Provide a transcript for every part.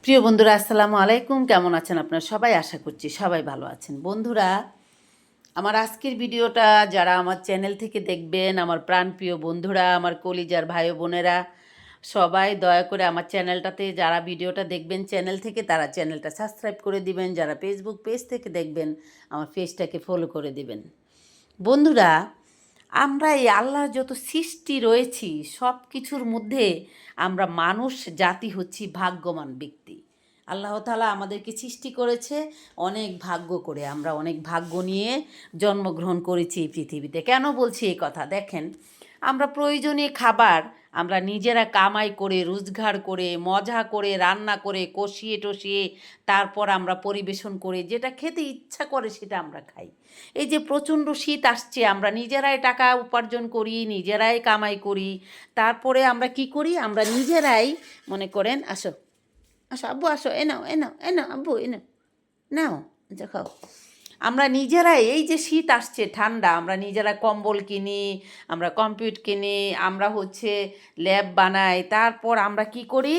প্রিয় বন্ধুরা, আসসালামু আলাইকুম। কেমন আছেন আপনারা সবাই? আশা করছি সবাই ভালো আছেন। বন্ধুরা, আমার আজকের ভিডিওটা যারা আমার চ্যানেল থেকে দেখবেন, আমার প্রাণপ্রিয় বন্ধুরা, আমার কলিজার ভাই বোনেরা, সবাই দয়া করে আমার চ্যানেলটাতে যারা ভিডিওটা দেখবেন চ্যানেল থেকে, তারা চ্যানেলটা সাবস্ক্রাইব করে দিবেন। যারা ফেসবুক পেজ থেকে দেখবেন, আমার পেজটাকে ফলো করে দিবেন। বন্ধুরা, আমরা এই আল্লাহর যত সৃষ্টি রয়েছি সব কিছুর মধ্যে আমরা মানুষ জাতি হচ্ছি ভাগ্যবান ব্যক্তি। আল্লাহ তাআলা আমাদেরকে সৃষ্টি করেছে অনেক ভাগ্য করে। আমরা অনেক ভাগ্য নিয়ে জন্মগ্রহণ করেছি এই পৃথিবীতে। কেন বলছি এই কথা? দেখেন, আমরা প্রয়োজনীয় খাবার আমরা নিজেরা কামাই করে, রোজগার করে, মজা করে, রান্না করে, কষিয়ে টষিয়ে তারপর আমরা পরিবেশন করে যেটা খেতে ইচ্ছা করে সেটা আমরা খাই। এই যে প্রচণ্ড শীত আসছে, আমরা নিজেরাই টাকা উপার্জন করি, নিজেরাই কামাই করি। তারপরে আমরা কি করি? আমরা নিজেরাই মনে করেন, আসো আসো আব্বু, আসো, এ নাও, এ নাও, এ নাও আব্বু, এ নাও, নাও, আচ্ছা খাও। আমরা নিজেরাই, এই যে শীত আসছে, ঠান্ডা, আমরা নিজেরা কম্বল কিনি, আমরা কম্পিউটার কিনি, আমরা হচ্ছে ল্যাব বানাই। তারপর আমরা কি করি?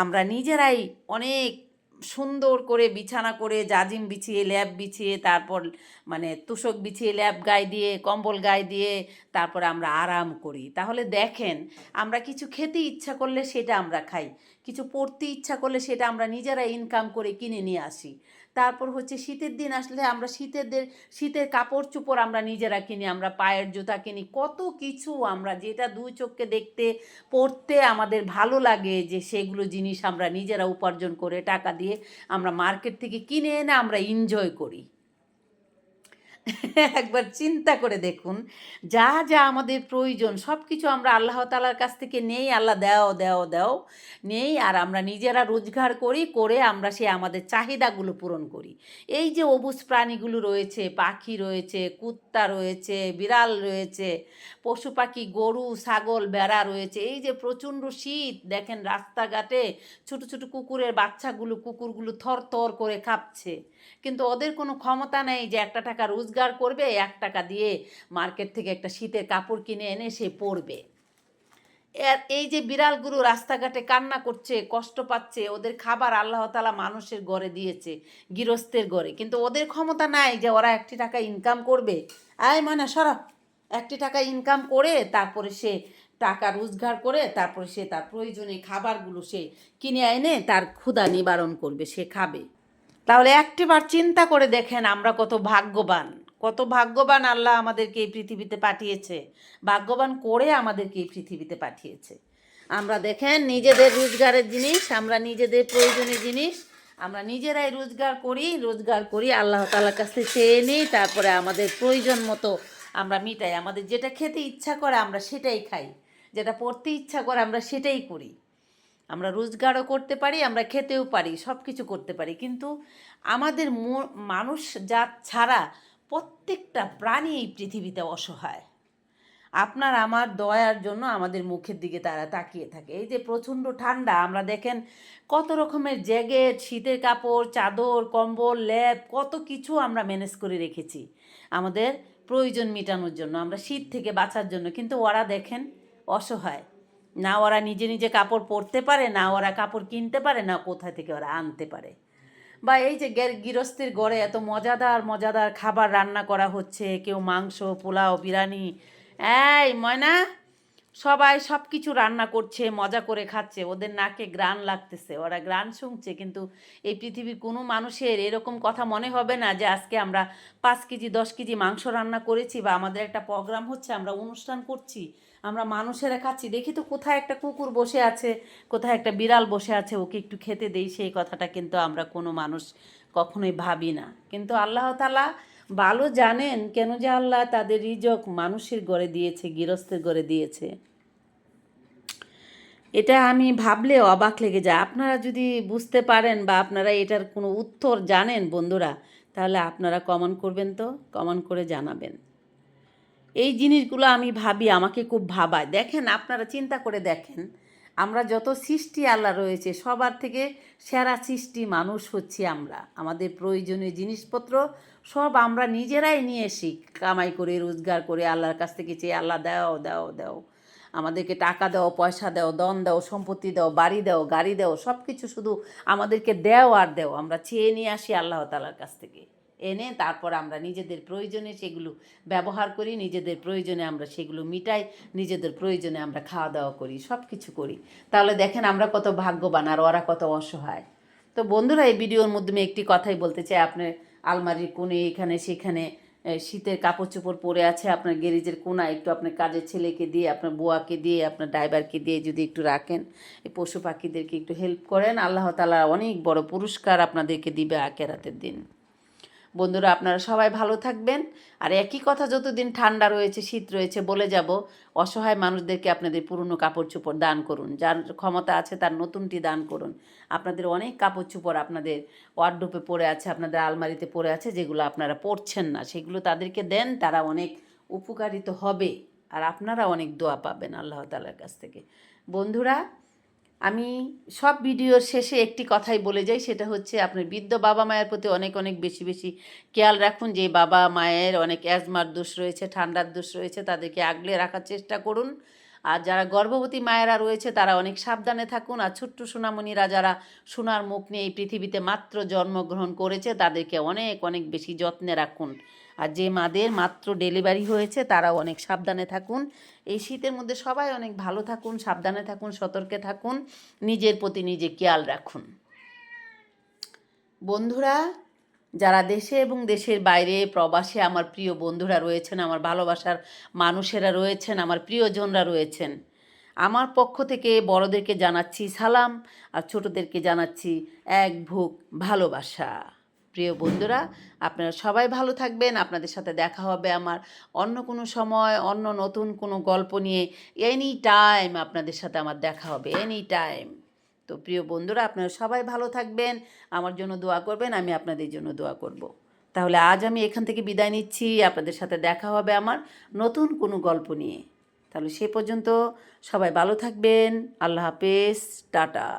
আমরা নিজেরাই অনেক সুন্দর করে বিছানা করে, জাজিম বিছিয়ে, ল্যাব বিছিয়ে, তারপর মানে তোশক বিছিয়ে, ল্যাব গায়ে দিয়ে, কম্বল গায়ে দিয়ে তারপর আমরা আরাম করি। তাহলে দেখেন, আমরা কিছু খেতে ইচ্ছা করলে সেটা আমরা খাই, কিছু পড়তে ইচ্ছা করলে সেটা আমরা নিজেরা ইনকাম করে কিনে নিয়ে আসি। তারপর হচ্ছে শীতের দিন আসলে আমরা শীতের কাপড় চোপড় আমরা নিজেরা কিনি, আমরা পায়ের জুতা কিনি, কত কিছু আমরা যেটা দুই চোখকে দেখতে পড়তে আমাদের ভালো লাগে, যে সেগুলো জিনিস আমরা নিজেরা উপার্জন করে টাকা দিয়ে আমরা মার্কেট থেকে কিনে এনে আমরা এনজয় করি। একবার চিন্তা করে দেখুন, যা যা আমাদের প্রয়োজন সব কিছু আমরা আল্লাহ তাআলার কাছ থেকে নেই। আল্লাহ দাও দাও দাও নেই, আর আমরা নিজেরা রোজগার করি, করে আমরা সে আমাদের চাহিদাগুলো পূরণ করি। এই যে অবুজ প্রাণীগুলো রয়েছে, পাখি রয়েছে, কুত্তা রয়েছে, বিড়াল রয়েছে, পশু পাখি, গরু, ছাগল, ভেড়া রয়েছে। এই যে প্রচণ্ড শীত, দেখেন রাস্তাঘাটে ছোট ছোট কুকুরগুলো থর থর করে কাঁপছে। কিন্তু ওদের কোনো ক্ষমতা নেই যে একটা টাকা রোজগার করবে, 1 টাকা দিয়ে মার্কেট থেকে একটা শীতের কাপড় কিনে এনে সে পরবে। এই যে বিড়ালগুলো রাস্তাঘাটে কান্না করছে, কষ্ট পাচ্ছে, ওদের খাবার আল্লাহ তাআলা মানুষের ঘরে দিয়েছে, গৃহস্থের ঘরে, কিন্তু ওদের ক্ষমতা নাই যে ওরা 1 টাকা ইনকাম করবে। আয় মানে সরা, 1 টাকা ইনকাম করে তারপরে সে টাকা রোজগার করে তারপরে সে তার প্রয়োজনীয় খাবারগুলো সে কিনে এনে তার ক্ষুধা নিবারণ করবে, সে খাবে। তাহলে একটিবার চিন্তা করে দেখেন আমরা কত ভাগ্যবান, কত ভাগ্যবান আল্লাহ আমাদেরকে এই পৃথিবীতে পাঠিয়েছে, ভাগ্যবান করে আমাদেরকে এই পৃথিবীতে পাঠিয়েছে। আমরা দেখেন নিজেদের রোজগারের জিনিস, আমরা নিজেদের প্রয়োজনীয় জিনিস আমরা নিজেরাই রোজগার করি আল্লাহ তাআলার কাছে চেয়ে নিই, তারপরে আমাদের প্রয়োজন মতো আমরা মিটাই। আমাদের যেটা খেতে ইচ্ছা করে আমরা সেটাই খাই, যেটা পড়তে ইচ্ছা করে আমরা সেটাই করি। আমরা রোজগারও করতে পারি, আমরা খেতেও পারি, সব কিছু করতে পারি। কিন্তু আমাদের মানুষ জাত ছাড়া প্রত্যেকটা প্রাণী এই পৃথিবীতে অসহায়। আপনার আমার দয়ার জন্য আমাদের মুখের দিকে তারা তাকিয়ে থাকে। এই যে প্রচণ্ড ঠান্ডা, আমরা দেখেন কত রকমের জ্যাকেট, শীতের কাপড়, চাদর, কম্বল, ল্যাপ, কত কিছু আমরা ম্যানেজ করে রেখেছি আমাদের প্রয়োজন মেটানোর জন্য, আমরা শীত থেকে বাঁচার জন্য। কিন্তু ওরা দেখেন অসহায়, না ওরা নিজে নিজে কাপড় পরতে পারে, না ওরা কাপড় কিনতে পারে, না কোথা থেকে ওরা আনতে পারে। বা এই যে গৃহস্থের ঘরে এত মজাদার মজাদার খাবার রান্না করা হচ্ছে, কেউ মাংস, পোলাও, বিরিয়ানি, এই ময়না, সবাই সব কিছু রান্না করছে, মজা করে খাচ্ছে, ওদের নাকে ঘ্রাণ লাগতেছে, ওরা ঘ্রাণ শুনছে। কিন্তু এই পৃথিবীর কোনো মানুষের এরকম কথা মনে হবে না যে আজকে আমরা 5 কেজি 10 কেজি মাংস রান্না করেছি, বা আমাদের একটা প্রোগ্রাম হচ্ছে, আমরা অনুষ্ঠান করছি, আমরা মানুষেরা খাচ্ছি, দেখি তো কোথায় একটা কুকুর বসে আছে, কোথায় একটা বিড়াল বসে আছে, ওকে একটু খেতে দেই, সেই কথাটা কিন্তু আমরা কোনো মানুষ কখনোই ভাবি না। কিন্তু আল্লাহ তাআলা ভালো জানেন কেন যে আল্লাহ তাদের রিজক মানুষের ঘরে দিয়েছে, গৃহস্থের ঘরে দিয়েছে। এটা আমি ভাবলে অবাক লেগে যায়। আপনারা যদি বুঝতে পারেন বা আপনারা এটার কোনো উত্তর জানেন বন্ধুরা, তাহলে আপনারা কমেন্ট করবেন, তো কমেন্ট করে জানাবেন। এই জিনিসগুলো আমি ভাবি, আমাকে খুব ভাবায়। দেখেন, আপনারা চিন্তা করে দেখেন, আমরা যত সৃষ্টি আল্লাহ রয়েছে সবার থেকে সেরা সৃষ্টি মানুষ হচ্ছি আমরা। আমাদের প্রয়োজনীয় জিনিসপত্র সব আমরা নিজেরাই নিয়ে এসি, কামাই করে রোজগার করে আল্লাহর কাছ থেকে চেয়ে, আল্লাহ দাও দাও দাও। আমাদেরকে টাকা দাও, পয়সা দাও, ধন দাও, সম্পত্তি দাও, বাড়ি দাও, গাড়ি দাও, সব কিছু শুধু আমাদেরকে দেও আর দেও। আমরা চেয়ে নিয়ে আসি আল্লাহ তাআলার কাছ থেকে, এনে তারপর আমরা নিজেদের প্রয়োজনে সেগুলো ব্যবহার করি, নিজেদের প্রয়োজনে আমরা সেগুলো মিটাই, নিজেদের প্রয়োজনে আমরা খাওয়া দাওয়া করি, সব কিছু করি। তাহলে দেখেন আমরা কত ভাগ্যবান আর ওরা কত অসহায়। তো বন্ধুরা, এই ভিডিওর মাধ্যমে একটি কথাই বলতে চাই, আপনার আলমারির কোণে এখানে সেখানে শীতের কাপড় চোপড় পরে আছে, আপনার গ্যারেজের কোণায় একটু আপনার কাজের ছেলেকে দিয়ে, আপনার বুয়াকে দিয়ে, আপনার ড্রাইভারকে দিয়ে যদি একটু রাখেন, এই পশু পাখিদেরকে একটু হেল্প করেন, আল্লাহ তাআলা অনেক বড় পুরস্কার আপনাদেরকে দিবে আখিরাতের দিন। বন্ধুরা, আপনারা সবাই ভালো থাকবেন। আর একই কথা, যতদিন ঠান্ডা রয়েছে, শীত রয়েছে, বলে যাব, অসহায় মানুষদেরকে আপনাদের পুরনো কাপড় চোপড় দান করুন। যার ক্ষমতা আছে তার নতুনটি দান করুন। আপনাদের অনেক কাপড় চোপড় আপনাদের ওয়ার্ডরোবে পড়ে আছে, আপনাদের আলমারিতে পড়ে আছে, যেগুলো আপনারা পরছেন না, সেগুলো তাদেরকে দেন, তারা অনেক উপকারিত হবে আর আপনারা অনেক দোয়া পাবেন আল্লাহ তাআলার কাছ থেকে। বন্ধুরা, আমি সব ভিডিওর শেষে একটি কথাই বলে যাই, সেটা হচ্ছে আপনার বৃদ্ধ বাবা মায়ের প্রতি অনেক অনেক বেশি বেশি খেয়াল রাখুন। যে বাবা মায়ের অনেক অ্যাজমার দোষ রয়েছে, ঠান্ডার দোষ রয়েছে, তাদেরকে আগলে রাখার চেষ্টা করুন। আর যারা গর্ভবতী মায়েরা রয়েছে তারা অনেক সাবধানে থাকুন। আর ছোট্ট সোনামণিরা যারা সোনার মুখ নিয়ে এই পৃথিবীতে মাত্র জন্মগ্রহণ করেছে, তাদেরকে অনেক অনেক বেশি যত্নে রাখুন। আর যে মাদের মাত্র ডেলিভারি হয়েছে তারাও অনেক সাবধানে থাকুন। এই শীতের মধ্যে সবাই অনেক ভালো থাকুন, সাবধানে থাকুন, সতর্কে থাকুন, নিজের প্রতি নিজে খেয়াল রাখুন। বন্ধুরা, যারা দেশে এবং দেশের বাইরে প্রবাসে আমার প্রিয় বন্ধুরা রয়েছেন, আমার ভালোবাসার মানুষেরা রয়েছেন, আমার প্রিয়জনরা রয়েছেন, আমার পক্ষ থেকে বড়দেরকে জানাচ্ছি সালাম, আর ছোটদেরকে জানাচ্ছি এক বুক ভালোবাসা। প্রিয় বন্ধুরা, আপনারা সবাই ভালো থাকবেন। আপনাদের সাথে দেখা হবে আমার অন্য কোনো সময়, অন্য নতুন কোনো গল্প নিয়ে। এনি টাইম আপনাদের সাথে আমার দেখা হবে, এনি টাইম। তো প্রিয় বন্ধুরা, আপনারা সবাই ভালো থাকবেন, আমার জন্য দোয়া করবেন, আমি আপনাদের জন্য দোয়া করব। তাহলে আজ আমি এখান থেকে বিদায় নিচ্ছি। আপনাদের সাথে দেখা হবে আমার নতুন কোনো গল্প নিয়ে। তাহলে সে পর্যন্ত সবাই ভালো থাকবেন। আল্লাহ হাফেজ, টাটা।